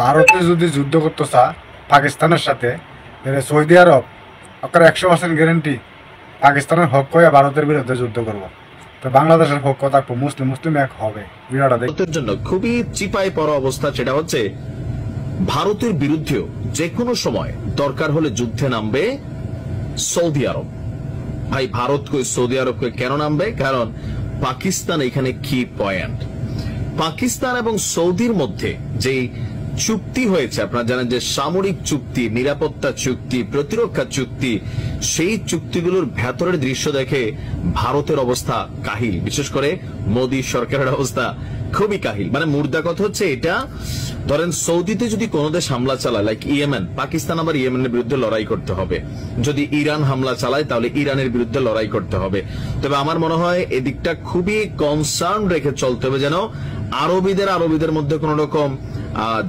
ভারতে যদি যুদ্ধ করতে চা পাকিস্তানের সাথে, তাহলে সৌদি আরব আপনার 100% গ্যারেন্টি পাকিস্তানের হক হয়ে ভারতের বিরুদ্ধে যুদ্ধ করব। তো বাংলাদেশের পক্ষ থাকবো মুসলিম এক হবে। ভারতের জন্য খুবই চিপায় পড়া অবস্থা, সেটা হচ্ছে ভারতের বিরুদ্ধেও যে কোনো সময় দরকার হলে যুদ্ধে নামবে সৌদি আরব। ভাই ভারত কই সৌদি আরব কই কেন নামবে? কারণ পাকিস্তান এখানে কি পয়েন্ট। পাকিস্তান এবং সৌদির মধ্যে যে চুক্তি হয়েছে, আপনারা জানেন যে সামরিক চুক্তি, নিরাপত্তা চুক্তি, প্রতিরক্ষা চুক্তি, সেই চুক্তিগুলোর ভেতরের দৃশ্য দেখে ভারতের অবস্থা কাহিল। বিশেষ করে মোদী সরকারের অবস্থা খুবই কাহিল। মানে মুর্দা কথা হচ্ছে এটা, ধরেন সৌদিতে যদি কোন দেশ হামলা চালায়, লাইক ইয়েমেন, পাকিস্তান আবার ইয়েমেনের বিরুদ্ধে লড়াই করতে হবে। যদি ইরান হামলা চালায় তাহলে ইরানের বিরুদ্ধে লড়াই করতে হবে। তবে আমার মনে হয় এদিকটা খুবই কনসার্ন রেখে চলতে হবে, যেন আরবিদের মধ্যে কোন রকম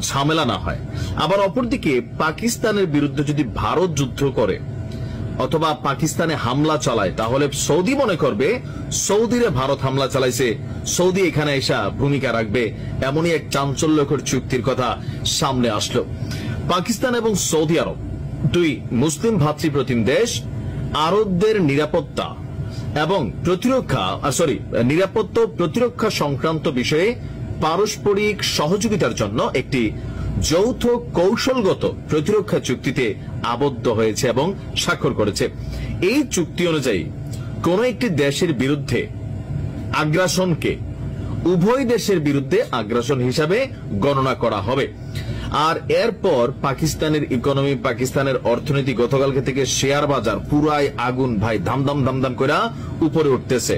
ঝামেলা না হয়। আবার অপরদিকে পাকিস্তানের বিরুদ্ধে যদি ভারত যুদ্ধ করে অথবা পাকিস্তানে হামলা চালায়, তাহলে সৌদি মনে করবে সৌদিরে ভারত হামলা চালাইছে, সৌদি এখানে এসে ভূমিকা রাখবে। এমনই এক চাঞ্চল্যকর চুক্তির কথা সামনে আসলো। পাকিস্তান এবং সৌদি আরব দুই মুসলিম ভাতৃপ্রতিম দেশ আরবদের নিরাপত্তা এবং প্রতিরক্ষা সংক্রান্ত বিষয়ে পারস্পরিক সহযোগিতার জন্য একটি যৌথ কৌশলগত প্রতিরক্ষা চুক্তিতে আবদ্ধ হয়েছে এবং স্বাক্ষর করেছে। এই চুক্তি অনুযায়ী কোন একটি দেশের বিরুদ্ধে আগ্রাসনকে উভয় দেশের বিরুদ্ধে আগ্রাসন হিসাবে গণনা করা হবে। আর এরপর পাকিস্তানের ইকোনমি, পাকিস্তানের অর্থনীতি গতকালকে থেকে শেয়ার বাজার পুরাই আগুন ভাই, ধামধাম করে উপরে উঠতেছে।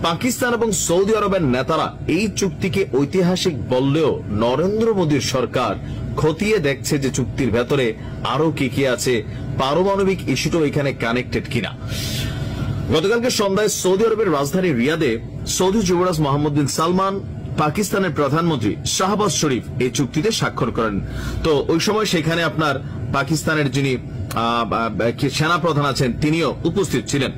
পাকিস্তান এবং সৌদি আরবের নেতারা এই চুক্তিকে ঐতিহাসিক বললেও নরেন্দ্র মোদীর সরকার খতিয়ে দেখছে যে চুক্তির ভেতরে আরো কি আছে, পারমাণবিক ইস্যুটাও এখানে কানেক্টেড কিনা। গতকালকে সন্ধ্যায় সৌদি আরবের রাজধানী রিয়াদে সৌদি যুবরাজ মোহাম্মদ বিন সালমান, পাকিস্তানের প্রধানমন্ত্রী শাহবাজ শরীফ এই চুক্তিতে স্বাক্ষর করেন। তো ওই সময় সেখানে আপনার পাকিস্তানের যিনি সেনা প্রধান আছেন তিনিও উপস্থিত ছিলেন।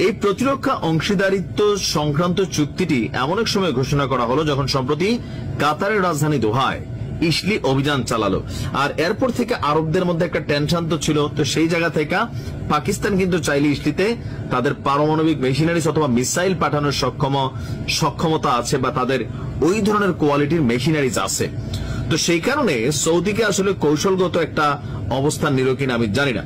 এই প্রতিরক্ষা অংশীদারিত্ব সংক্রান্ত চুক্তিটি এমন এক সময় ঘোষণা করা হলো যখন সম্প্রতি কাতারের রাজধানী দোহায় ইসলি অভিযান চালালো। আর এরপর থেকে আরবদের মধ্যে একটা টেনশন তো ছিল। তো সেই জায়গা থেকে পাকিস্তান কিন্তু চাইলে ইসলিতে তাদের পারমাণবিক মেশিনারিজ অথবা মিসাইল পাঠানোর সক্ষমতা আছে, বা তাদের ওই ধরনের কোয়ালিটির মেশিনারিজ আছে। তো সেই কারণে সৌদিকে আসলে কৌশলগত একটা অবস্থান নিল কিনা আমি জানি না।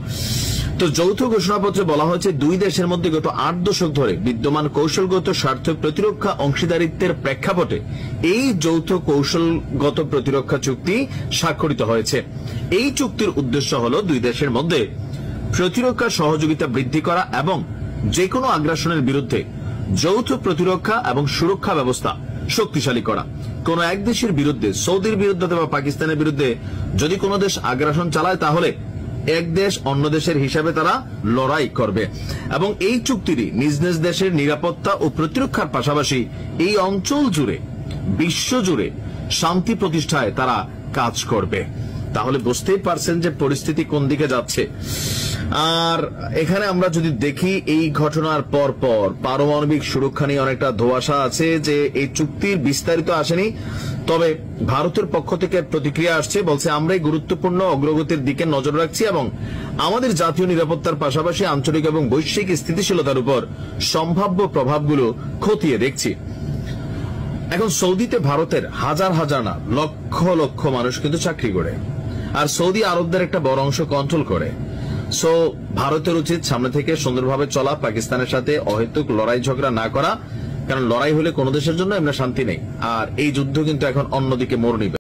তো যৌথ ঘোষণাপত্রে বলা হয়েছে দুই দেশের মধ্যে গত 8 দশক ধরে বিদ্যমান কৌশলগত স্বার্থ প্রতিরক্ষা অংশীদারিত্বের প্রেক্ষাপটে এই যৌথ কৌশলগত প্রতিরক্ষা চুক্তি স্বাক্ষরিত হয়েছে। এই চুক্তির উদ্দেশ্য হল দুই দেশের মধ্যে প্রতিরক্ষা সহযোগিতা বৃদ্ধি করা এবং যে কোনো আগ্রাসনের বিরুদ্ধে যৌথ প্রতিরক্ষা এবং সুরক্ষা ব্যবস্থা শক্তিশালী করা। কোন এক দেশের বিরুদ্ধে, সৌদির বিরুদ্ধে অথবা পাকিস্তানের বিরুদ্ধে যদি কোনো দেশ আগ্রাসন চালায়, তাহলে এক দেশ অন্য দেশের হিসাবে তারা লড়াই করবে এবং এই চুক্তিটি নিজ নিজ দেশের নিরাপত্তা ও প্রতিরক্ষার পাশাপাশি এই অঞ্চল জুড়ে, বিশ্ব জুড়ে শান্তি প্রতিষ্ঠায় তারা কাজ করবে। তাহলে বুঝতেই পারছেন যে পরিস্থিতি কোন দিকে যাচ্ছে। আর এখানে আমরা যদি দেখি এই ঘটনার পর পারমাণবিক সুরক্ষা নিয়ে অনেকটা ধোঁয়াশা আছে, যে এই চুক্তির বিস্তারিত আসেনি। তবে ভারতের পক্ষ থেকে প্রতিক্রিয়া আসছে, বলছে আমরাই গুরুত্বপূর্ণ অগ্রগতির দিকে নজর রাখছি এবং আমাদের জাতীয় নিরাপত্তার পাশাপাশি আঞ্চলিক এবং বৈশ্বিক স্থিতিশীলতার উপর সম্ভাব্য প্রভাবগুলো খতিয়ে দেখছি। এখন সৌদিতে ভারতের হাজার না লক্ষ মানুষ কিন্তু চাকরি করে, আর সৌদি আরবদের একটা বড় অংশ কন্ট্রোল করে। সো ভারতের উচিত সামনে থেকে সুন্দরভাবে চলা, পাকিস্তানের সাথে অহেতুক লড়াই ঝগড়া না করা, কারণ লড়াই হলে কোনো দেশের জন্য এমনি শান্তি নেই। আর এই যুদ্ধ কিন্তু এখন অন্যদিকে মোড় নিবে।